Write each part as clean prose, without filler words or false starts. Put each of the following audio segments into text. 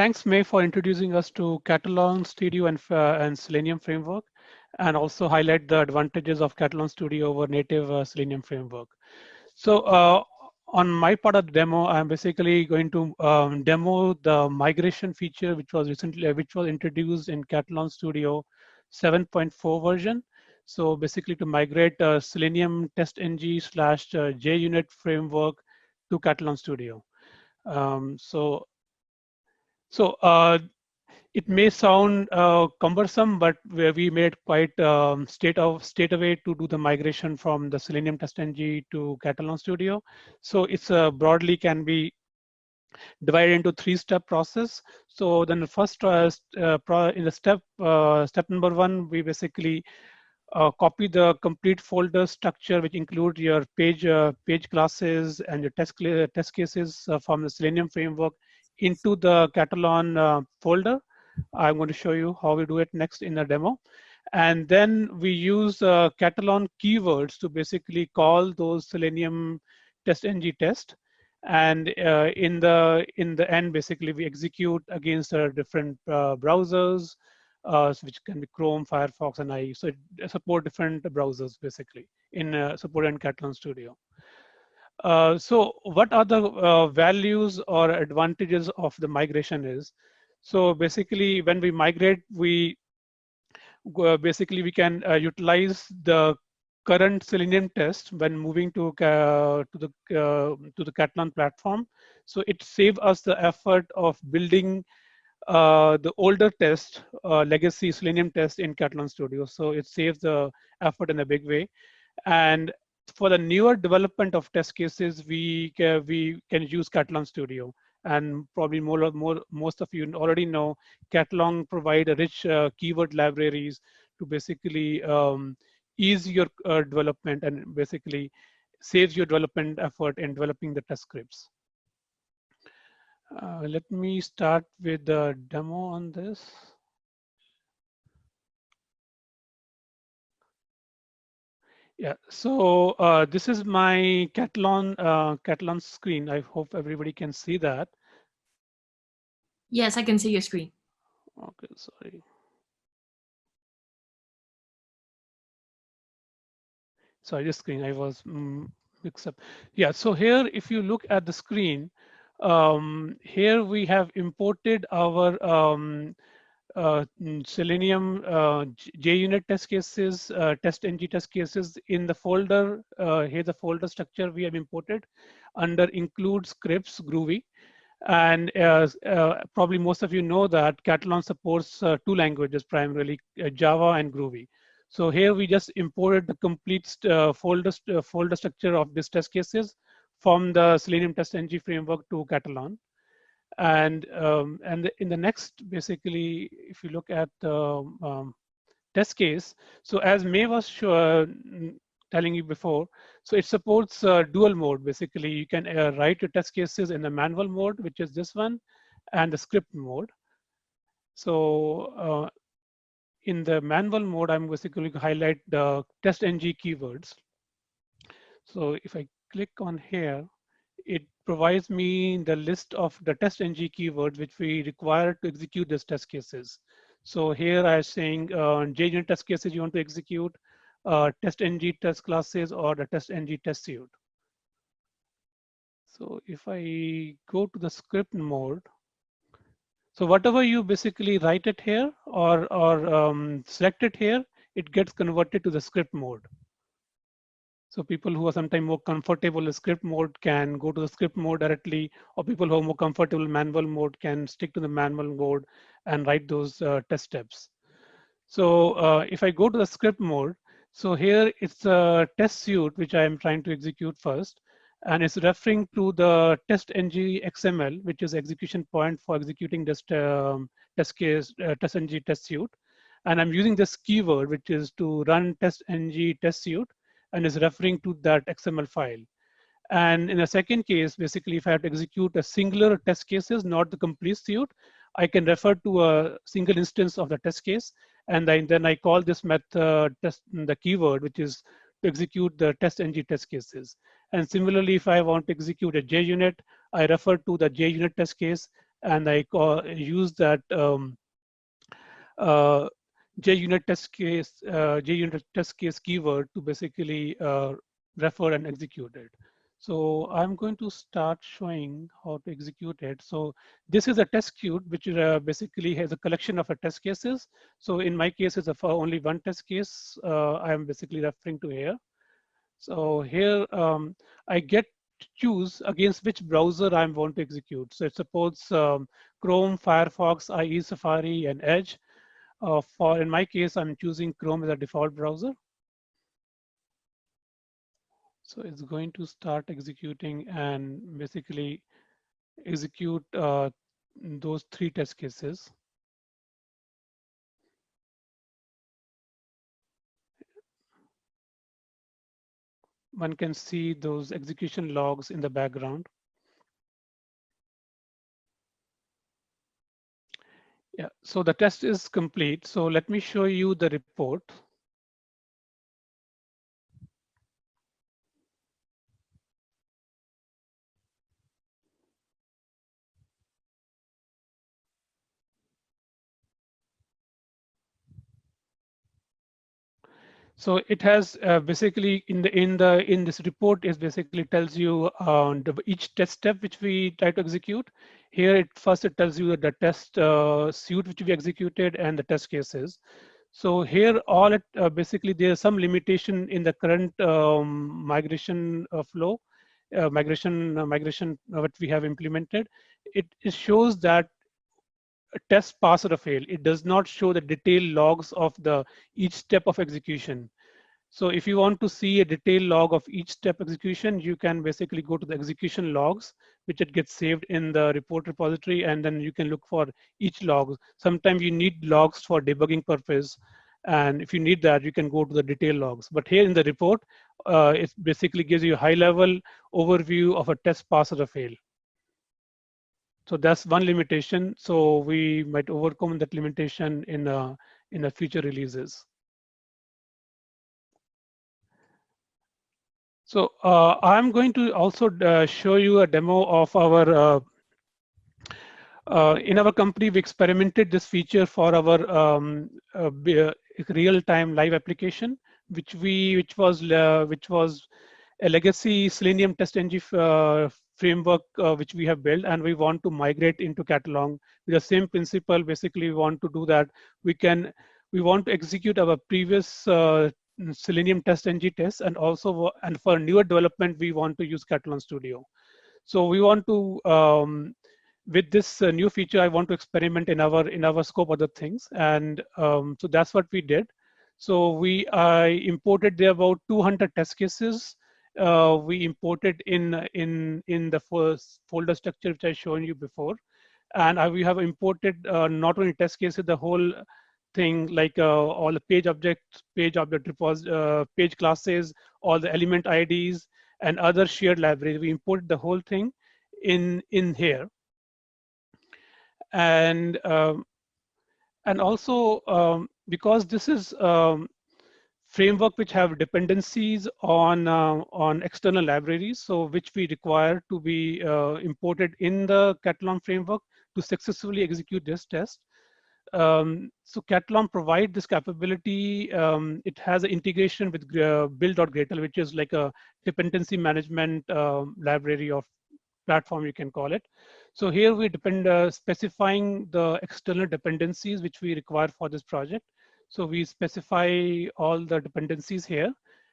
Thanks, May, for introducing us to Catalan Studio and Selenium framework, and also highlight the advantages of Catalan Studio over native Selenium framework. So on my part of the demo, I'm basically going to demo the migration feature, which was introduced in Catalan Studio 7.4 version. So basically to migrate Selenium TestNG slash JUnit framework to Catalan Studio. So it may sound cumbersome, but we made quite state away to do the migration from the Selenium TestNG to Catalan Studio. So it's broadly can be divided into three-step process. So then the first in the step number one, we basically copy the complete folder structure, which include your page classes and your test cases from the Selenium framework into the Catalan folder. I'm going to show you how we do it next in the demo. And then we use Catalan keywords to basically call those Selenium TestNG test. And in the end, basically, we execute against different browsers, which can be Chrome, Firefox, and IE. So it support different browsers basically in support in Catalan Studio. So what are the values or advantages of the migration is? So basically, when we migrate, we can utilize the current Selenium test when moving to the Catalan platform. So it saves us the effort of building the older test, legacy Selenium test in Catalan Studio. So it saves the effort in a big way. And for the newer development of test cases, we can use Catalan Studio. And probably most of you already know, Catalan provide a rich keyword libraries to basically ease your development and basically saves your development effort in developing the test scripts. Let me start with the demo on this. Yeah, so this is my Catalan screen. I hope everybody can see that. Yes, I can see your screen. Okay, sorry. Sorry, this screen I was mixed up. Yeah, so here, if you look at the screen, here we have imported our Selenium JUnit test cases, TestNG test cases in the folder. Here's the folder structure we have imported under include scripts Groovy. And probably most of you know that Catalan supports two languages primarily, Java and Groovy. So here we just imported the complete folder structure of these test cases from the Selenium TestNG framework to Catalan. And in the next, basically, if you look at the test case, so as May was telling you before, so it supports dual mode. Basically, you can write your test cases in the manual mode, which is this one, and the script mode. So in the manual mode, I'm basically going to highlight the TestNG keywords. So if I click on here, it provides me the list of the TestNG keywords which we require to execute these test cases. So here I'm saying JUnit test cases you want to execute, TestNG test classes, or the TestNG test suite. So if I go to the script mode, so whatever you basically write it here or select it here, it gets converted to the script mode. So people who are sometimes more comfortable with script mode can go to the script mode directly, or people who are more comfortable in manual mode can stick to the manual mode and write those test steps. So if I go to the script mode, so here it's a test suite which I am trying to execute first, and it's referring to the TestNG XML, which is execution point for executing this TestNG test suite. And I'm using this keyword, which is to run TestNG test suite, and is referring to that XML file. And in the second case, basically, if I have to execute a singular test cases, not the complete suite, I can refer to a single instance of the test case. And then I call this method the keyword, which is to execute the TestNG test cases. And similarly, if I want to execute a JUnit, I refer to the JUnit test case. and I use that uh, JUnit test case keyword to basically refer and execute it. So I'm going to start showing how to execute it. So this is a test suite, which basically has a collection of test cases. So in my case, it's for only one test case I'm basically referring to here. So here I get to choose against which browser I want to execute. So it supports Chrome, Firefox, IE, Safari, and Edge. In my case, I'm choosing Chrome as a default browser. So it's going to start executing and basically execute those 3 test cases. One can see those execution logs in the background. Yeah, so the test is complete. So let me show you the report. So it has basically in this report is basically tells you each test step which we try to execute. Here it tells you the test suite which we executed and the test cases. So here all it basically there is some limitation in the current migration flow, migration what we have implemented. It shows that a test pass or a fail. It does not show the detailed logs of the each step of execution. So if you want to see a detailed log of each step execution, you can basically go to the execution logs, which it gets saved in the report repository, and then you can look for each log. Sometimes you need logs for debugging purpose. And if you need that, you can go to the detailed logs. But here in the report, it basically gives you a high level overview of a test pass or a fail. So that's one limitation. So we might overcome that limitation in the future releases. So I'm going to also show you a demo of our, in our company, we experimented this feature for our real-time live application, which was a legacy Selenium TestNG framework which we have built, and we want to migrate into Catalog with the same principle. Basically, we want to do that. We want to execute our previous Selenium TestNG tests, and also and for newer development, we want to use Catalog Studio. So we want to with this new feature, I want to experiment in our scope other things, and so that's what we did. So I imported there about 200 test cases. We imported in the first folder structure which I shown you before, and we have imported not only test cases, the whole thing like all the page object page classes, all the element IDs, and other shared libraries. We imported the whole thing in here, and also because this is framework which have dependencies on external libraries, so which we require to be imported in the Catalog framework to successfully execute this test. So Catalog provide this capability. It has an integration with build.gradle, which is like a dependency management library of platform, you can call it. So here we depend specifying the external dependencies which we require for this project. So we specify all the dependencies here.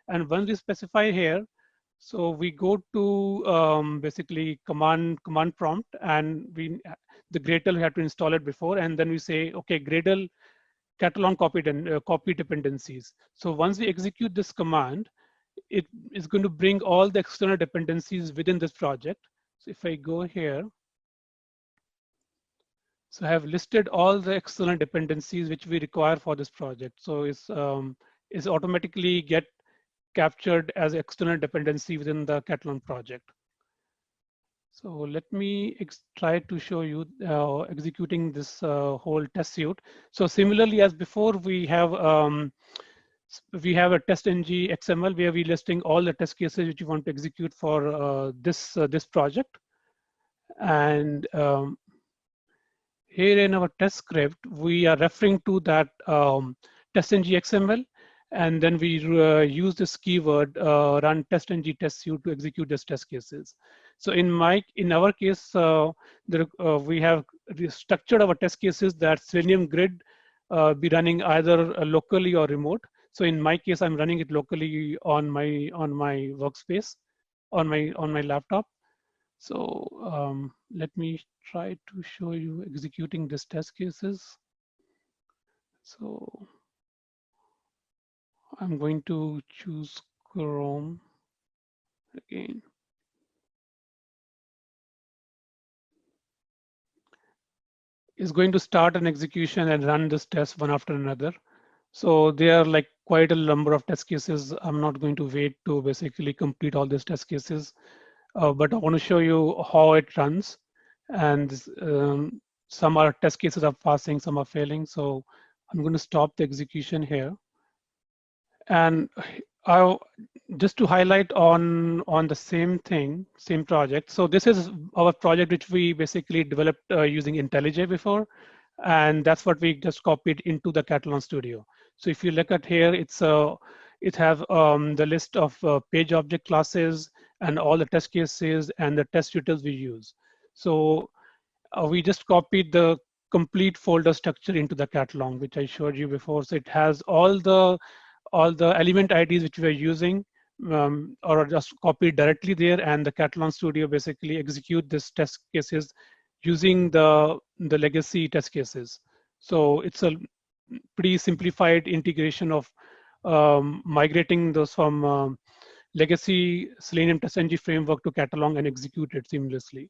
And once we specify here, so we go to basically command prompt, and the Gradle we have to install it before, and then we say, okay, Gradle Catalog copy dependencies. So once we execute this command, it is going to bring all the external dependencies within this project. So if I go here, so I have listed all the external dependencies which we require for this project. So it's automatically get captured as external dependency within the Catalog project. So let me try to show you executing this whole test suite. So similarly as before, we have a TestNG XML where we listing all the test cases which you want to execute for this project. And here in our test script, we are referring to that testng XML, and then we use this keyword run testng testsuite to execute these test cases. So in our case, we have structured our test cases that Selenium Grid be running either locally or remote. So in my case, I'm running it locally on my workspace, on my laptop. So let me try to show you executing these test cases. So I'm going to choose Chrome again. It's going to start an execution and run this test one after another. So there are like quite a number of test cases. I'm not going to wait to basically complete all these test cases, but I want to show you how it runs. And some are test cases are passing, some are failing. So I'm going to stop the execution here. And I just to highlight on the same thing, same project. So this is our project which we basically developed using IntelliJ before, and that's what we just copied into the Catalan Studio. So if you look at here, it have the list of page object classes and all the test cases and the test utils we use. So we just copied the complete folder structure into the catalog, which I showed you before. So it has all the element IDs which we are using, or just copied directly there, and the Catalan Studio basically execute this test cases using the legacy test cases. So it's a pretty simplified integration of migrating those from legacy Selenium TestNG framework to Catalan and execute it seamlessly.